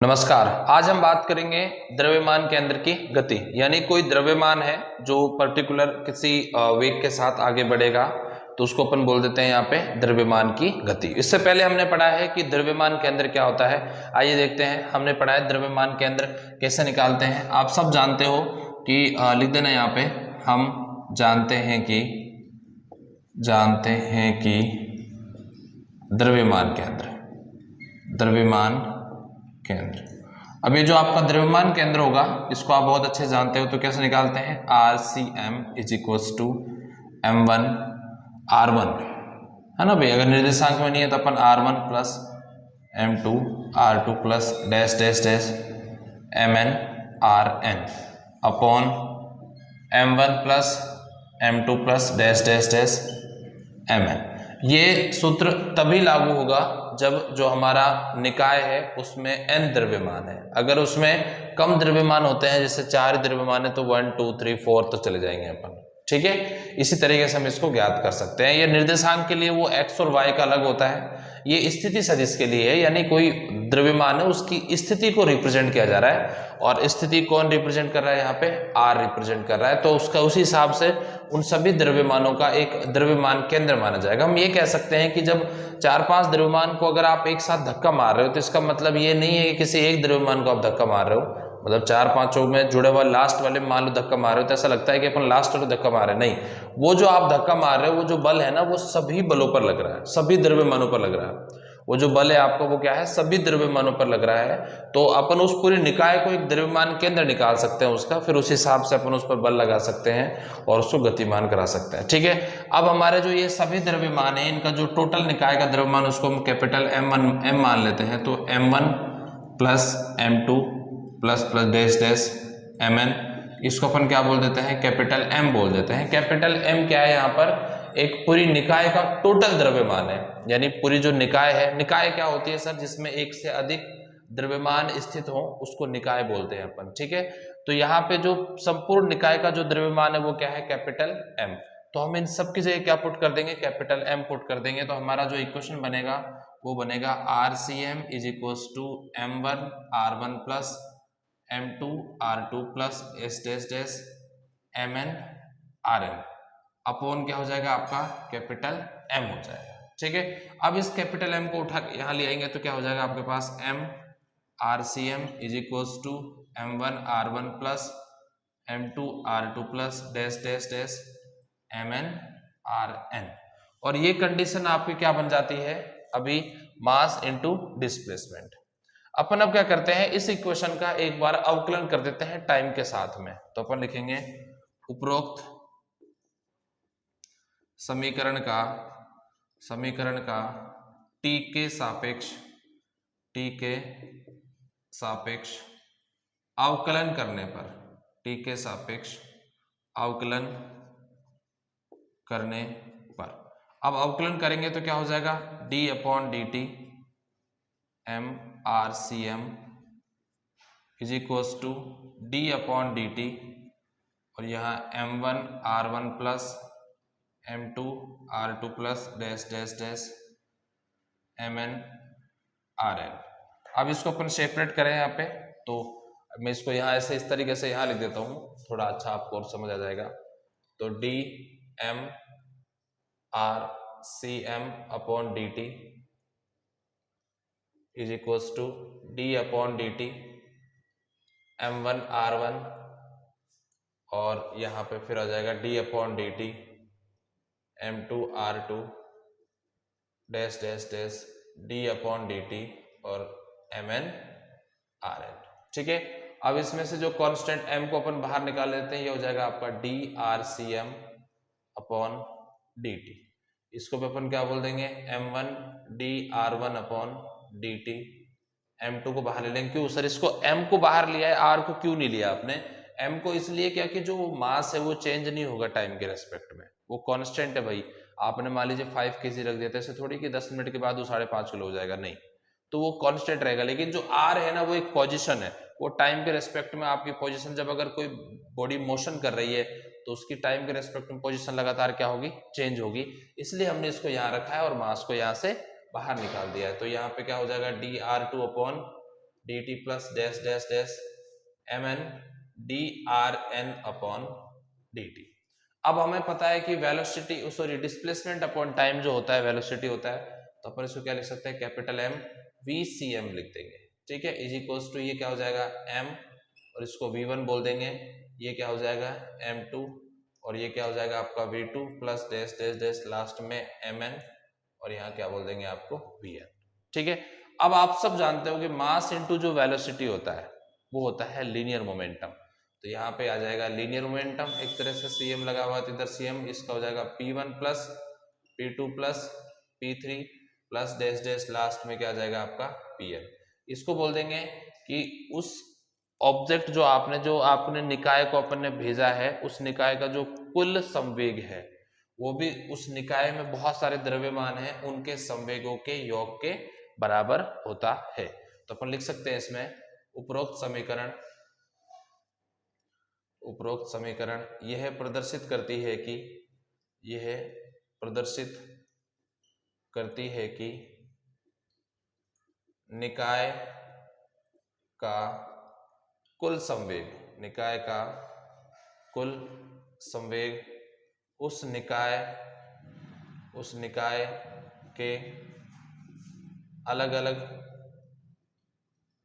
नमस्कार। आज हम बात करेंगे द्रव्यमान केंद्र की गति, यानी कोई द्रव्यमान है जो पर्टिकुलर किसी वेग के साथ आगे बढ़ेगा तो उसको अपन बोल देते हैं यहाँ पे द्रव्यमान की गति। इससे पहले हमने पढ़ा है कि द्रव्यमान केंद्र क्या होता है। आइए देखते हैं। हमने पढ़ा है द्रव्यमान केंद्र कैसे निकालते हैं। आप सब जानते हो कि लिख देना यहाँ पे, हम जानते हैं कि द्रव्यमान केंद्र। अब ये जो आपका द्रव्यमान केंद्र होगा इसको आप बहुत अच्छे जानते हो, तो कैसे निकालते हैं। RCM is equals to M1 R1, है ना भाई। अगर निर्देशांक में नहीं है तो अपन R1 plus M2 R2 plus dash dash dash MN RN upon M1 plus M2 plus dash dash dash MN। ये सूत्र तभी लागू होगा जब जो हमारा निकाय है उसमें n द्रव्यमान है। अगर उसमें कम द्रव्यमान होते हैं, जैसे 4 द्रव्यमान है, तो 1 2 3 4 तो चले जाएंगे अपन, ठीक है। इसी तरीके से हम इसको ज्ञात कर सकते हैं। ये निर्देशांक के लिए वो x और y का अलग होता है, ये स्थिति सदिश के लिए है, यानी कोई द्रव्यमान है उसकी स्थिति को रिप्रेजेंट किया जा रहा है। और स्थिति कौन रिप्रेजेंट कर रहा है, यहाँ पे r रिप्रेजेंट कर रहा है, तो उसका उसी हिसाब से उन सभी द्रव्यमानों का एक द्रव्यमान केंद्र माना जाएगा। हम ये कह सकते हैं कि जब 4-5 द्रव्यमान को अगर आप एक साथ धक्का मार रहे हो तो इसका मतलब ये नहीं है कि किसी एक द्रव्यमान को आप धक्का मार रहे हो। मतलब 4-5 में जुड़े हुआ लास्ट वाले मान लो धक्का मार रहे हो तो ऐसा लगता है कि अपन लास्ट वाले धक्का मार रहे हैं, नहीं। वो जो आप धक्का मार रहे हो वो जो बल है ना, वो सभी बलों पर लग रहा है, सभी द्रव्यमानों पर लग रहा है। वो जो बल है आपका वो क्या है, सभी द्रव्यमानों पर लग रहा है। तो अपन उस पूरे निकाय को एक द्रव्यमान केंद्र निकाल सकते हैं उसका, फिर उस हिसाब से अपन उस पर बल लगा सकते हैं और उसको गतिमान करा सकते हैं, ठीक है। अब हमारे जो ये सभी द्रव्यमान है इनका जो टोटल निकाय का द्रव्यमान उसको हम कैपिटल M मान लेते हैं। तो M1 plus M2 plus plus dash dash MN, इसको अपन क्या बोल देते हैं, कैपिटल M बोल देते हैं। कैपिटल M क्या है, यहाँ पर एक पूरी निकाय का टोटल द्रव्यमान है, यानी पूरी जो निकाय है। निकाय क्या होती है सर, जिसमें एक से अधिक द्रव्यमान स्थित हो उसको निकाय बोलते हैं अपन, ठीक है। तो यहाँ पे जो संपूर्ण निकाय का जो द्रव्यमान है वो क्या है, कैपिटल M। तो हम इन सब की जगह क्या पुट कर देंगे, कैपिटल M पुट कर देंगे। तो हमारा जो इक्वेशन बनेगा वो बनेगा RCM is equals to M1 R1 plus M2 R2 plus S dash dash MN RN upon क्या हो जाएगा आपका, कैपिटल M हो जाएगा, ठीक है। अब इस कैपिटल M को उठा के यहाँ ले आएंगे तो क्या हो जाएगा आपके पास, M RCM is equals to M1 R1 plus M2 R2 plus dash dash dash MN RN। और ये कंडीशन आपकी क्या बन जाती है अभी, मास इनटू डिस्प्लेसमेंट। अपन अब क्या करते हैं, इस इक्वेशन का एक बार अवकलन कर देते हैं टाइम के साथ में। तो अपन लिखेंगे उपरोक्त समीकरण का t के सापेक्ष अवकलन करने पर, t के सापेक्ष अवकलन करने पर, अब अवकलन करेंगे तो क्या हो जाएगा, d upon dt M RCM is equals to d upon dt, और यहाँ M1 R1 plus M2 R2 plus dash dash dash MN RN। अब इसको अपन सेपरेट करें यहाँ पे, तो मैं इसको यहाँ ऐसे इस तरीके से यहाँ लिख देता हूँ, थोड़ा अच्छा आपको और समझ आ जाएगा। तो D M RCM upon dt is equals to D upon dt M1 R1, और यहाँ पे फिर आ जाएगा D upon dt M2 R2 dash dash dash D upon dt और MN RN, ठीक है। अब इसमें से जो कांस्टेंट M को अपन बाहर निकाल लेते हैं, ये हो जाएगा आपका D RCM अपॉन dt। इसको भी अपन क्या बोल देंगे, M1 D R1 upon dt। M2 को बाहर ले लेंगे, क्यों सर इसको M को बाहर लिया है, R को क्यों नहीं लिया आपने। M को इसलिए क्या कि जो मास है वो चेंज नहीं होगा टाइम के रेस्पेक्ट में, वो कांस्टेंट है भाई। आपने मान लीजिए 5 kg रख दिया, ऐसे थोड़ी कि 10 मिनट के बाद वो 5.5 किलो हो जाएगा, नहीं, तो वो कांस्टेंट रहेगा। लेकिन जो R है ना, वो एक पोजीशन है, वो टाइम के रेस्पेक्ट में आपकी पोजीशन, जब अगर कोई बॉडी मोशन कर रही है तो उसकी टाइम के रेस्पेक्ट में पोजीशन लगातार क्या होगी, चेंज होगी। इसलिए हमने इसको यहाँ रखा है और मास को यहाँ से बाहर निकाल दिया है। तो यहाँ पे क्या हो जाएगा, D R2 upon D T plus dash dash dash M N D R N upon D T. अब हमें पता है कि velocity sorry displacement upon time जो होता है वेलोसिटी होता है, तो अपन इसको क्या लिख सकते हैं, capital M V C M लिख देंगे, ठीक है। इज इक्वल्स टू ये क्या हो जाएगा एम, और इसको V1 बोल देंगे, ये क्या हो जाएगा M2, और ये क्या हो जाएगा आपका V2 plus dash dash dash last में Mn, और यहाँ क्या बोल देंगे आपको Vn, ठीक है। अब आप सब जानते हो कि मास इनटू जो वेलोसिटी होता है वो होता है लीनियर मोमेंटम, तो यहाँ पे आ जाएगा लीनियर मोमेंटम, एक तरह से Cm लगा हुआ है, इधर Cm, इसका हो जाएगा P1 plus P2 plus P3 plus dash dash last में क्या आ जाएगा आपका Pn। इसको बोल देंगे कि उस ऑब्जेक्ट जो आपने निकाय को अपन ने भेजा है, उस निकाय का जो कुल संवेग है वो भी उस निकाय में बहुत सारे द्रव्यमान हैं उनके संवेगों के योग के बराबर होता है। तो अपन लिख सकते हैं इसमें उपरोक्त समीकरण यह प्रदर्शित करती है कि निकाय का कुल संवेग उस निकाय के अलग अलग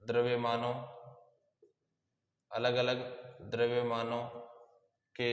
द्रव्यमानों के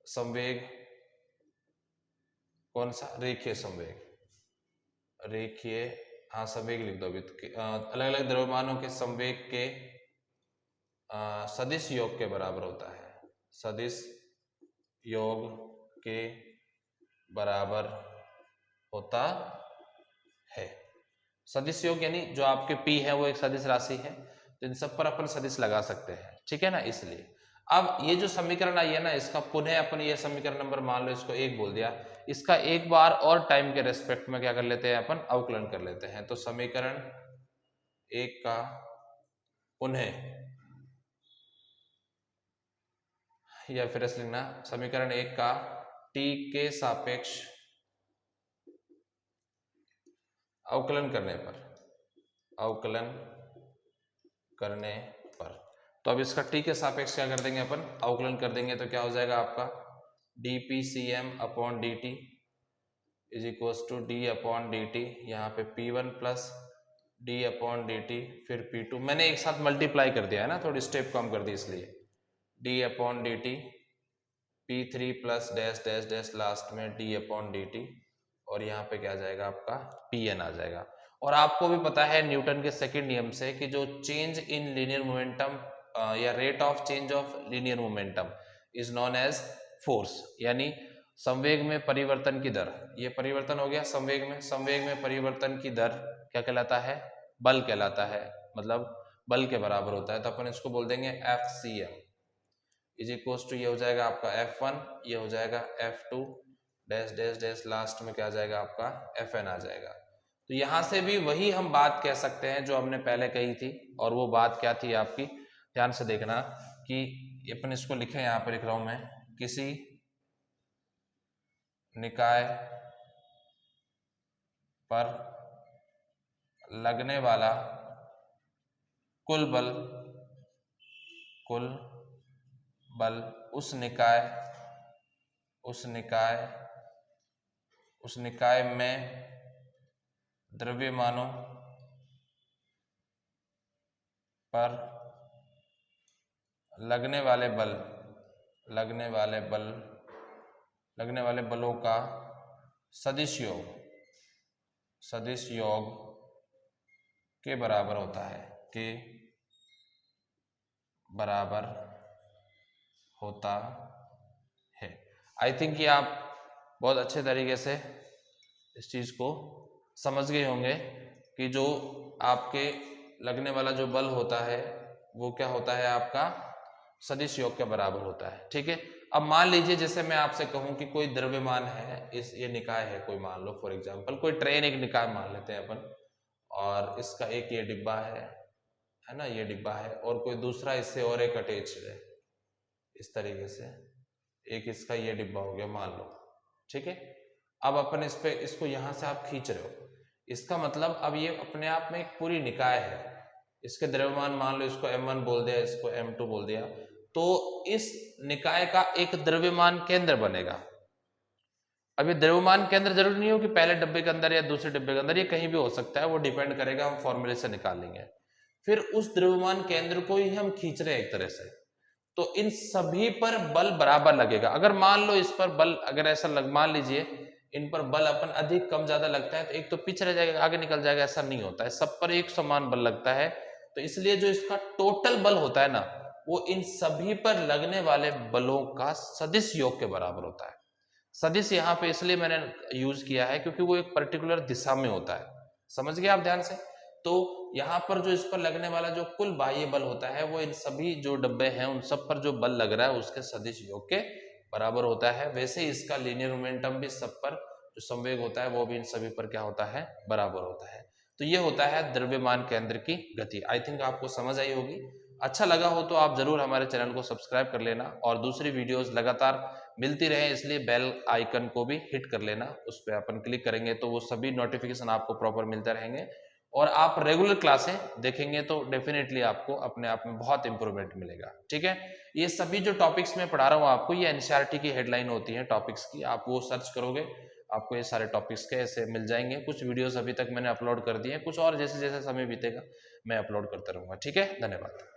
संवेग, कौन सा, रेखीय संवेग लिख दो अभी, अलग अलग द्रव्यमानों के संवेग के सदिश योग के बराबर होता है, सदिश योग के बराबर होता है। सदिश योग यानी जो आपके P है वो एक सदिश राशि है, तो इन सब पर अपन सदिश लगा सकते हैं, ठीक है ना। इसलिए अब ये जो समीकरण आई है ना, इसका पुनः अपन ये समीकरण नंबर मान लो इसको 1 बोल दिया, इसका एक बार और टाइम के रेस्पेक्ट में क्या कर लेते हैं अपन, अवकलन कर लेते हैं। तो समीकरण 1 का पुनः, या फिर ऐसे लिखना, समीकरण 1 का t के सापेक्ष अवकलन करने पर, तो अब इसका t के सापेक्ष क्या कर देंगे अपन, अवकलन कर देंगे, तो क्या हो जाएगा आपका dPcm upon dt is equals to d upon dt, यहाँ पे P1 plus d upon dt फिर P2, मैंने एक साथ मल्टीप्लाई कर दिया है ना, थोड़ी स्टेप कम कर दी इसलिए, d upon dt P3 plus dash dash dash last में d अपॉन dt, और यहाँ पे क्या आ जाएगा आपका Pn आ जाएगा। और आपको भी पता है न्यूटन के सेकंड नियम से कि जो चेंज इन लीनियर मोमेंटम या rate of change of linear momentum is known as force, यानी संवेग में परिवर्तन की दर, ये परिवर्तन हो गया संवेग में परिवर्तन की दर क्या कहलाता है, बल कहलाता है, मतलब बल के बराबर होता है। तो अपन इसको बोल देंगे FCM इज इक्वल्स टू, ये हो जाएगा आपका F1, ये हो जाएगा F2 dash dash dash last में क्या आ जाएगा आपका Fn आ जाएगा। तो यहां से भी वही हम बात कह सकते हैं जो हमने पहले कही थी, और वो बात क्या थी आपकी, ध्यान से देखना कि अपन इसको लिखे, यहाँ पर लिख रहा हूं मैं, किसी निकाय पर लगने वाला कुल बल उस निकाय में द्रव्यमानों पर लगने वाले बलों का सदिश योग के बराबर होता है, के बराबर होता है। आई थिंक ये आप बहुत अच्छे तरीके से इस चीज को समझ गए होंगे कि जो आपके लगने वाला जो बल होता है वो क्या होता है, आपका सदिश योग के बराबर होता है, ठीक है। अब मान लीजिए जैसे मैं आपसे कहूं कि कोई द्रव्यमान है, ये निकाय है कोई, मान लो फॉर एग्जांपल कोई ट्रेन एक निकाय मान लेते हैं अपन, और इसका एक ये डिब्बा है ना, ये डिब्बा है, और कोई दूसरा इससे और एक अटैच्ड है, इस तरीके से एक इसका ये डिब्बा हो गया मान लो, ठीक है। अब अपन इसको यहां से आप खींच रहे हो, इसका मतलब अब ये अपने आप में एक पूरी निकाय है। इसके द्रव्यमान मान लो इसको m1 बोल दिया, इसको m2 बोल दिया, तो इस निकाय का एक द्रव्यमान केंद्र बनेगा। अब ये द्रव्यमान केंद्र जरूरी नहीं हो कि पहले डब्बे के अंदर या दूसरे डब्बे के अंदर, ये कहीं भी हो सकता है, वो डिपेंड करेगा, हम फॉर्मूले से निकाल लेंगे। फिर उस द्रव्यमान केंद्र को ही हम खींच रहे हैं एक तरह से, तो इन सभी पर बल बराबर लगेगा। अगर मान लो इस पर बल, अगर ऐसा मान लीजिए इन पर बल अपन अधिक कम ज्यादा लगता है, तो एक तो पीछे रह जाएगा, आगे निकल जाएगा, ऐसा नहीं होता है, सब पर एक समान बल लगता है। तो इसलिए जो इसका टोटल बल होता है ना, वो इन सभी पर लगने वाले बलों का सदिश योग के बराबर होता है। सदिश यहाँ पे इसलिए मैंने यूज किया है क्योंकि वो एक पर्टिकुलर दिशा में होता है, समझ गए आप ध्यान से। तो यहाँ पर जो इस पर लगने वाला जो कुल बाह्य बल होता है, वो इन सभी जो डब्बे हैं उन सब पर जो बल लग रहा है उसके सदिश योग के बराबर होता है। वैसे ही इसका लीनियर मोमेंटम भी सब पर जो संवेग होता है वो भी इन सभी पर क्या होता है, बराबर होता है। तो ये होता है द्रव्यमान केंद्र की गति। आई थिंक आपको समझ आई होगी। अच्छा लगा हो तो आप जरूर हमारे चैनल को सब्सक्राइब कर लेना, और दूसरी वीडियोस लगातार मिलती रहे इसलिए बेल आइकन को भी हिट कर लेना। उस पर अपन क्लिक करेंगे तो वो सभी नोटिफिकेशन आपको प्रॉपर मिलते रहेंगे, और आप रेगुलर क्लासें देखेंगे तो डेफिनेटली आपको अपने आप में बहुत इंप्रूवमेंट मिलेगा। ठीक है, ये सभी जो टॉपिक्स मैं पढ़ा रहा हूँ आपको, ये एनसीईआरटी की हेडलाइन होती है टॉपिक्स की, आप वो सर्च करोगे आपको ये सारे टॉपिक्स के ऐसे मिल जाएंगे। कुछ वीडियोस अभी तक मैंने अपलोड कर दिए हैं, कुछ और जैसे जैसे समय बीतेगा मैं अपलोड करता रहूंगा। ठीक है, धन्यवाद।